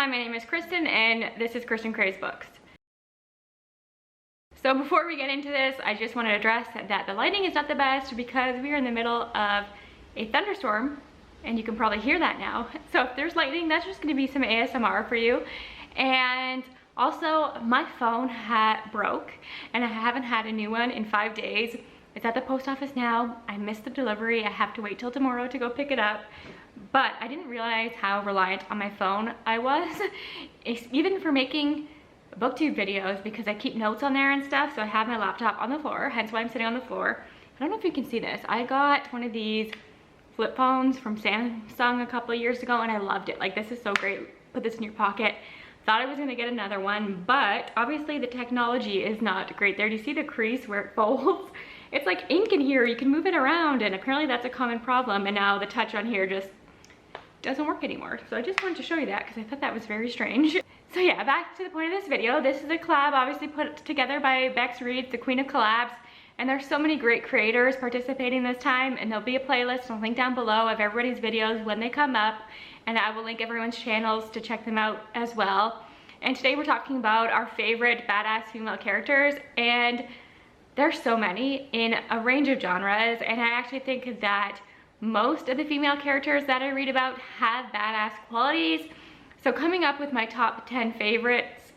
Hi, my name is Kristen and this is Kristen Craves Books. So before we get into this, I just want to address that the lighting is not the best because we are in the middle of a thunderstorm and you can probably hear that now. So if there's lightning, that's just going to be some ASMR for you. And also my phone broke and I haven't had a new one in 5 days. It's at the post office now. I missed the delivery. I have to wait till tomorrow to go pick it up. But I didn't realize how reliant on my phone I was, even for making booktube videos, because I keep notes on there and stuff. So I have my laptop on the floor, hence why I'm sitting on the floor. I don't know if you can see this. I got one of these flip phones from Samsung a couple of years ago and I loved it. Like, this is so great. Put this in your pocket. Thought I was gonna get another one, but obviously the technology is not great there. Do you see the crease where it folds? It's like ink in here, you can move it around, and apparently that's a common problem, and now the touch on here just doesn't work anymore. So I just wanted to show you that because I thought that was very strange. So yeah, back to the point of this video. This is a collab obviously put together by Bex Reed, the queen of collabs, and there's so many great creators participating this time, and there'll be a playlist I'll link down below of everybody's videos when they come up, and I will link everyone's channels to check them out as well. And today we're talking about our favorite badass female characters, and there's so many in a range of genres, and I actually think that most of the female characters that I read about have badass qualities. So coming up with my top 10 favorites,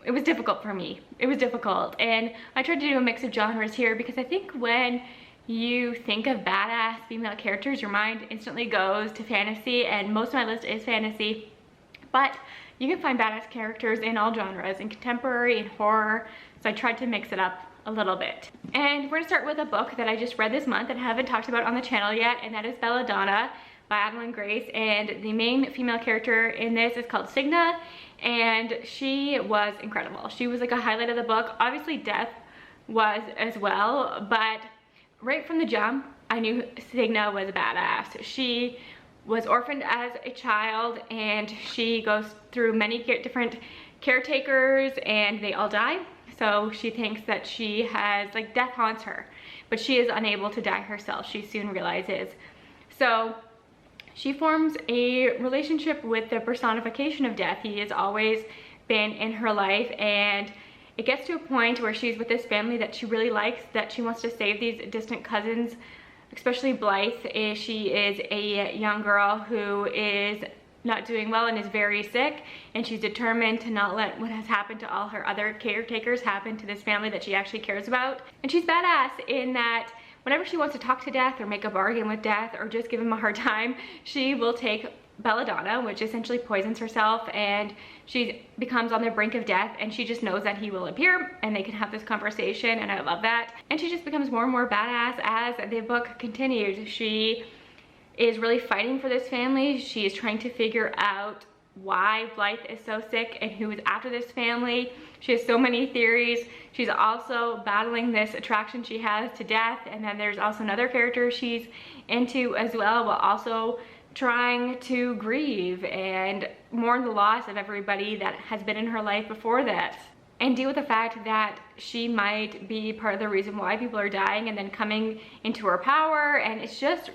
it was difficult for me. It was difficult, and I tried to do a mix of genres here because I think when you think of badass female characters, your mind instantly goes to fantasy, and most of my list is fantasy, but you can find badass characters in all genres, in contemporary and horror, so I tried to mix it up a little bit. And we're gonna start with a book that I just read this month and haven't talked about on the channel yet, and that is Belladonna by Adeline Grace. And the main female character in this is called Signa, and she was incredible. She was like a highlight of the book. Obviously Death was as well, but right from the jump, I knew Signa was a badass. She was orphaned as a child, and she goes through many different caretakers, and they all die. So she thinks that she has, like, death haunts her, but she is unable to die herself, she soon realizes. So she forms a relationship with the personification of death. He has always been in her life, and it gets to a point where she's with this family that she really likes, that she wants to save these distant cousins, especially Blythe. She is a young girl who is not doing well and is very sick, and she's determined to not let what has happened to all her other caretakers happen to this family that she actually cares about. And she's badass in that whenever she wants to talk to death or make a bargain with death or just give him a hard time, she will take Belladonna, which essentially poisons herself, and she becomes on the brink of death, and she just knows that he will appear and they can have this conversation, and I love that. And she just becomes more and more badass as the book continues. She is really fighting for this family. She is trying to figure out why Blythe is so sick and who is after this family. She has so many theories. She's also battling this attraction she has to death, and then there's also another character she's into as well, while also trying to grieve and mourn the loss of everybody that has been in her life before this, and deal with the fact that she might be part of the reason why people are dying, and then coming into her power. And it's just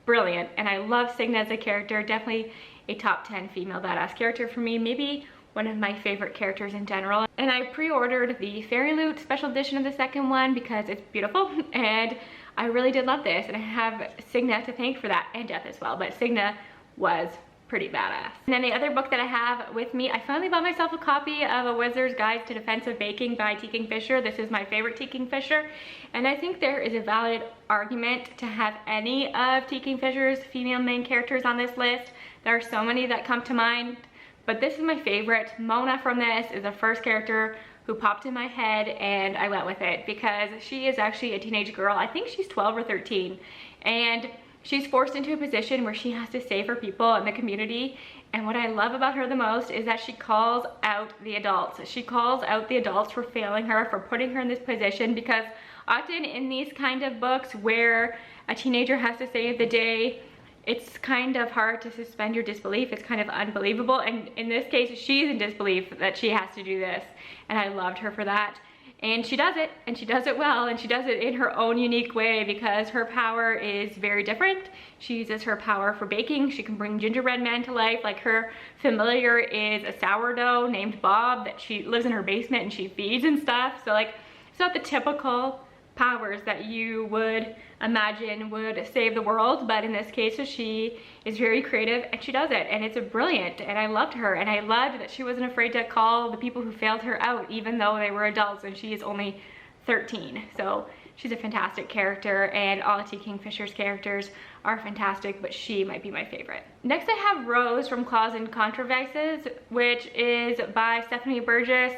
brilliant, and I love Signa as a character. Definitely a top 10 female badass character for me, maybe one of my favorite characters in general. And I pre-ordered the Fairy Loot special edition of the second one because it's beautiful, and I really did love this, and I have Signa to thank for that, and Death as well, but Signa was pretty badass. And then the other book that I have with me, I finally bought myself a copy of A Wizard's Guide to Defensive Baking by T. Kingfisher. This is my favorite T. Kingfisher, and I think there is a valid argument to have any of T. Kingfisher's female main characters on this list. There are so many that come to mind, but this is my favorite. Mona from this is the first character who popped in my head, and I went with it because she is actually a teenage girl. I think she's 12 or 13, and she's forced into a position where she has to save her people in the community. And what I love about her the most is that she calls out the adults. She calls out the adults for failing her, for putting her in this position, because often in these kind of books where a teenager has to save the day, it's kind of hard to suspend your disbelief. It's kind of unbelievable, and in this case she's in disbelief that she has to do this, and I loved her for that. And she does it, and she does it well, and she does it in her own unique way because her power is very different. She uses her power for baking. She can bring gingerbread men to life. Like, her familiar is a sourdough named Bob that she lives in her basement and she feeds and stuff. So like, it's not the typical powers that you would imagine would save the world, but in this case she is very creative and she does it, and it's brilliant, and I loved her, and I loved that she wasn't afraid to call the people who failed her out even though they were adults and she is only 13. So she's a fantastic character, and all of T. Kingfisher's characters are fantastic, but she might be my favorite. Next I have Rose from Claws and Controversies, which is by Stephanie Burgess.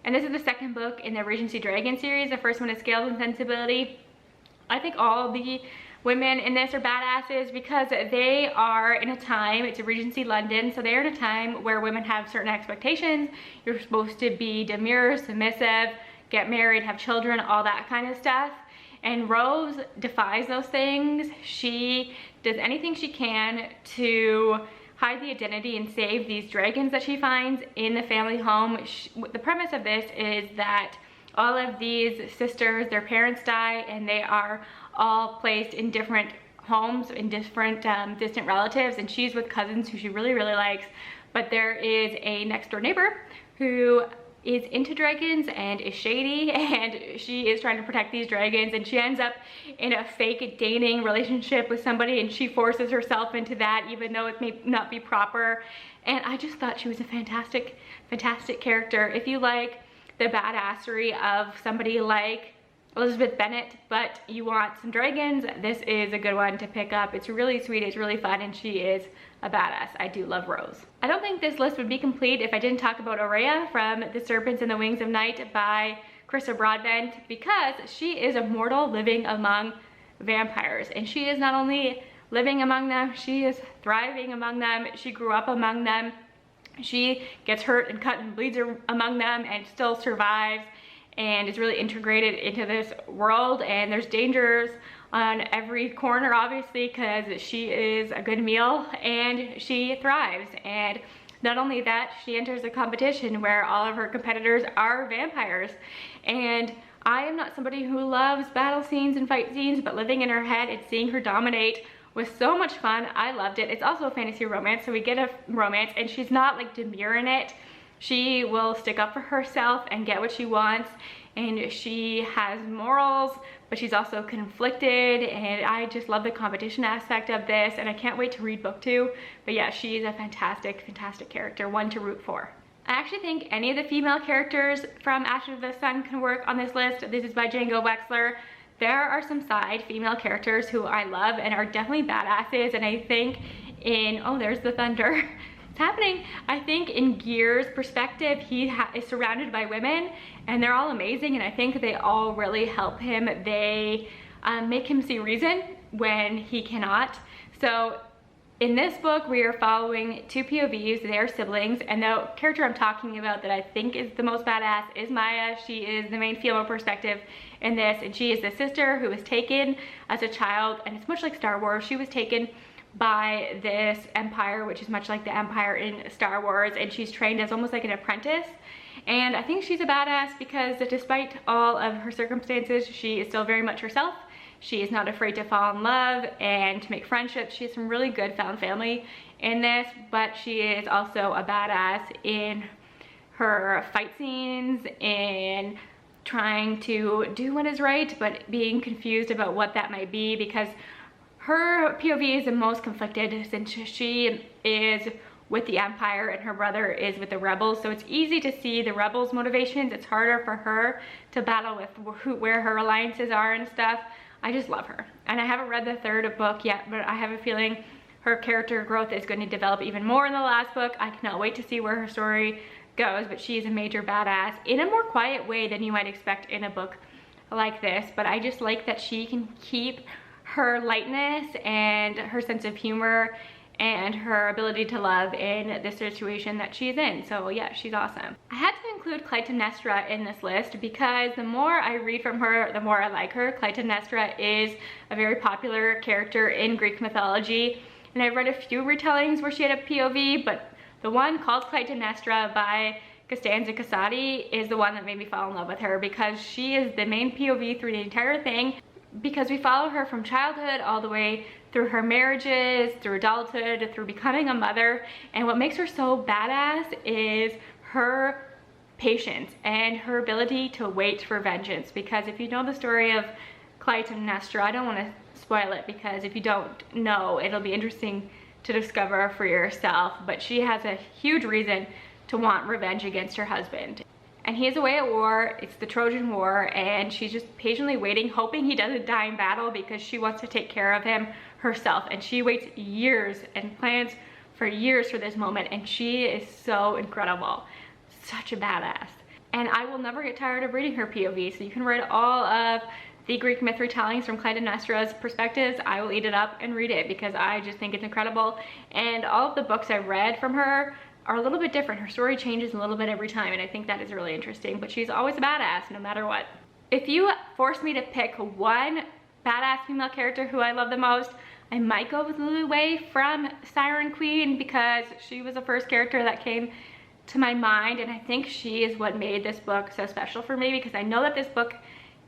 And this is the second book in the Regency Dragon series. The first one is Scales and Sensibility. I think all the women in this are badasses because they are in a time, it's a Regency London, so they're in a time where women have certain expectations. You're supposed to be demure, submissive, get married, have children, all that kind of stuff. And Rose defies those things. She does anything she can to hide the identity and save these dragons that she finds in the family home. The premise of this is that all of these sisters, their parents die, and they are all placed in different homes, in different distant relatives, and she's with cousins who she really likes. But there is a next door neighbor who is into dragons and is shady, and she is trying to protect these dragons, and she ends up in a fake dating relationship with somebody, and she forces herself into that even though it may not be proper. And I just thought she was a fantastic character. If you like the badassery of somebody like Elizabeth Bennet, but you want some dragons, this is a good one to pick up. It's really sweet, it's really fun, and she is a badass. I do love Rose. I don't think this list would be complete if I didn't talk about Aurea from The Serpents and the Wings of Night by Carissa Broadbent, because she is a mortal living among vampires, and she is not only living among them, she is thriving among them. She grew up among them. She gets hurt and cut and bleeds among them and still survives and is really integrated into this world. And there's dangers on every corner, obviously, because she is a good meal and she thrives. And not only that, she enters a competition where all of her competitors are vampires. And I am not somebody who loves battle scenes and fight scenes, but living in her head and seeing her dominate was so much fun. I loved it. It's also a fantasy romance, so we get a romance, and she's not like demure in it. She will stick up for herself and get what she wants, and she has morals, but she's also conflicted, and I just love the competition aspect of this, and I can't wait to read book 2. But yeah, she's a fantastic character, one to root for. I actually think any of the female characters from After the Sun can work on this list. This is by Django Wexler. There are some side female characters who I love and are definitely badasses, and I think in, oh, there's the thunder. It's happening. I think in Gear's perspective, he is surrounded by women, and they're all amazing, and I think they all really help him. They make him see reason when he cannot. So in this book, we are following 2 POVs. They are siblings, and the character I'm talking about that I think is the most badass is Maya. She is the main female perspective in this, and she is the sister who was taken as a child, and it's much like Star Wars. She was taken by this empire, which is much like the empire in Star Wars, and she's trained as almost like an apprentice. And I think she's a badass because despite all of her circumstances, she is still very much herself. She is not afraid to fall in love and to make friendships. She has some really good found family in this, but she is also a badass in her fight scenes and trying to do what is right, but being confused about what that might be, because her POV is the most conflicted since she is with the Empire and her brother is with the rebels. So it's easy to see the rebels' motivations. It's harder for her to battle with where her alliances are and stuff. I just love her. And I haven't read the 3rd book yet, but I have a feeling her character growth is going to develop even more in the last book. I cannot wait to see where her story goes, but she is a major badass in a more quiet way than you might expect in a book like this. But I just like that she can keep her lightness and her sense of humor and her ability to love in the situation that she's in. So yeah, she's awesome. I had to include Clayton Nestra in this list because the more I read from her, the more I like her. Clayton Nestra is a very popular character in Greek mythology, and I've read a few retellings where she had a POV, but the one called Clayton Nestra by Costanza Casati is the one that made me fall in love with her, because she is the main POV through the entire thing, because we follow her from childhood all the way through her marriages, through adulthood, through becoming a mother. And what makes her so badass is her patience and her ability to wait for vengeance. Because if you know the story of Clayton Nestra, I don't want to spoil it, because if you don't know, it'll be interesting to discover for yourself. But she has a huge reason to want revenge against her husband. And he is away at war, it's the Trojan War, and she's just patiently waiting, hoping he doesn't die in battle, because she wants to take care of him herself. And she waits years and plans for years for this moment, and she is so incredible. Such a badass. And I will never get tired of reading her POV, so you can read all of the Greek myth retellings from Clayton Nestra's perspectives. I will eat it up and read it, because I just think it's incredible. And all of the books I've read from her are a little bit different. Her story changes a little bit every time, and I think that is really interesting, but she's always a badass no matter what. If you force me to pick one badass female character who I love the most, I might go with Lulu Wei from Siren Queen, because she was the first character that came to my mind, and I think she is what made this book so special for me, because I know that this book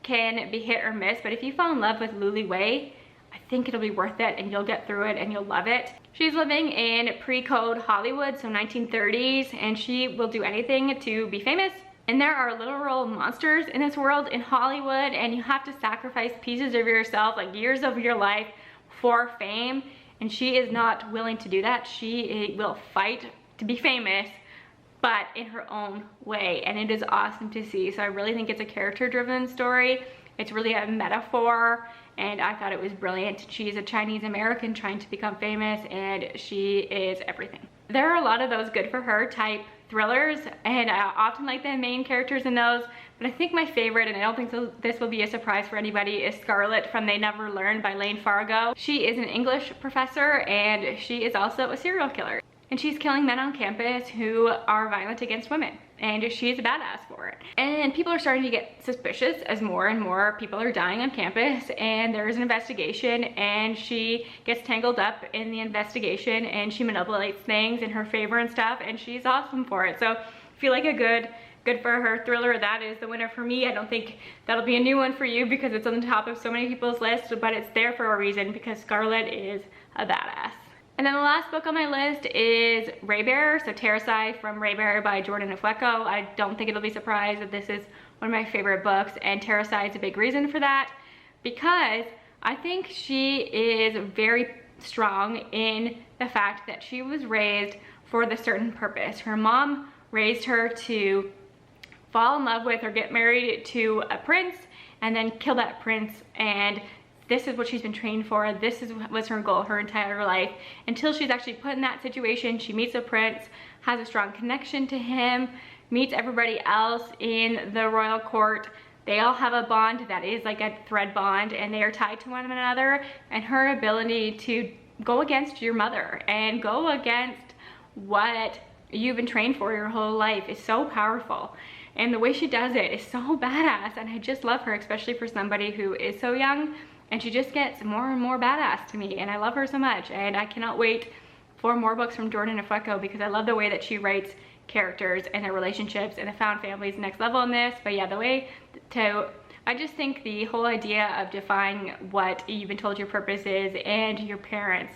can be hit or miss, but if you fall in love with Lulu Wei, I think it'll be worth it, and you'll get through it and you'll love it. She's living in pre-code Hollywood, so 1930s, and she will do anything to be famous. And there are literal monsters in this world in Hollywood, and you have to sacrifice pieces of yourself, like years of your life, for fame. And she is not willing to do that. She will fight to be famous, but in her own way, and it is awesome to see. So I really think it's a character-driven story. It's really a metaphor, and I thought it was brilliant. She's a Chinese American trying to become famous, and she is everything. There are a lot of those good for her type thrillers, and I often like the main characters in those, but I think my favorite, and I don't think this will be a surprise for anybody, is Scarlett from They Never Learn by Lane Fargo. She is an English professor, and she is also a serial killer. And she's killing men on campus who are violent against women, and she's a badass for it. And people are starting to get suspicious as more and more people are dying on campus, and there's an investigation, and she gets tangled up in the investigation, and she manipulates things in her favor and stuff, and she's awesome for it. So I feel like a good for her thriller, that is the winner for me. I don't think that'll be a new one for you, because it's on the top of so many people's lists, but it's there for a reason, because Scarlett is a badass. And then the last book on my list is Raybearer, so Terracide from Raybearer by Jordan Afleco. I don't think it'll be surprised that this is one of my favorite books, and Terracide's a big reason for that, because I think she is very strong in the fact that she was raised for the certain purpose. Her mom raised her to fall in love with or get married to a prince and then kill that prince, and this is what she's been trained for. This was her goal her entire life, until she's actually put in that situation. She meets a prince, has a strong connection to him, meets everybody else in the royal court. They all have a bond that is like a thread bond, and they are tied to one another. And her ability to go against your mother and go against what you've been trained for your whole life is so powerful. And the way she does it is so badass, and I just love her, especially for somebody who is so young. And she just gets more and more badass to me, and I love her so much. And I cannot wait for more books from Jordan Afleco, because I love the way that she writes characters and their relationships, and the found family is next level in this. But yeah, the way to, I just think the whole idea of defying what you've been told your purpose is and your parents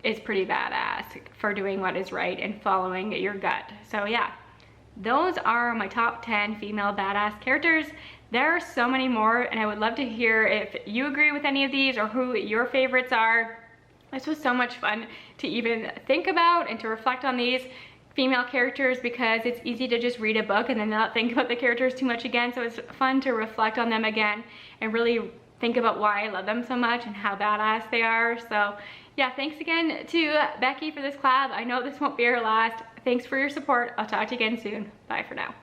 is pretty badass for doing what is right and following your gut. So yeah, those are my top 10 female badass characters. There are so many more, and I would love to hear if you agree with any of these or who your favorites are. This was so much fun to even think about and to reflect on these female characters, because it's easy to just read a book and then not think about the characters too much again. So it's fun to reflect on them again and really think about why I love them so much and how badass they are. So yeah, thanks again to Becky for this collab. I know this won't be our last. Thanks for your support. I'll talk to you again soon. Bye for now.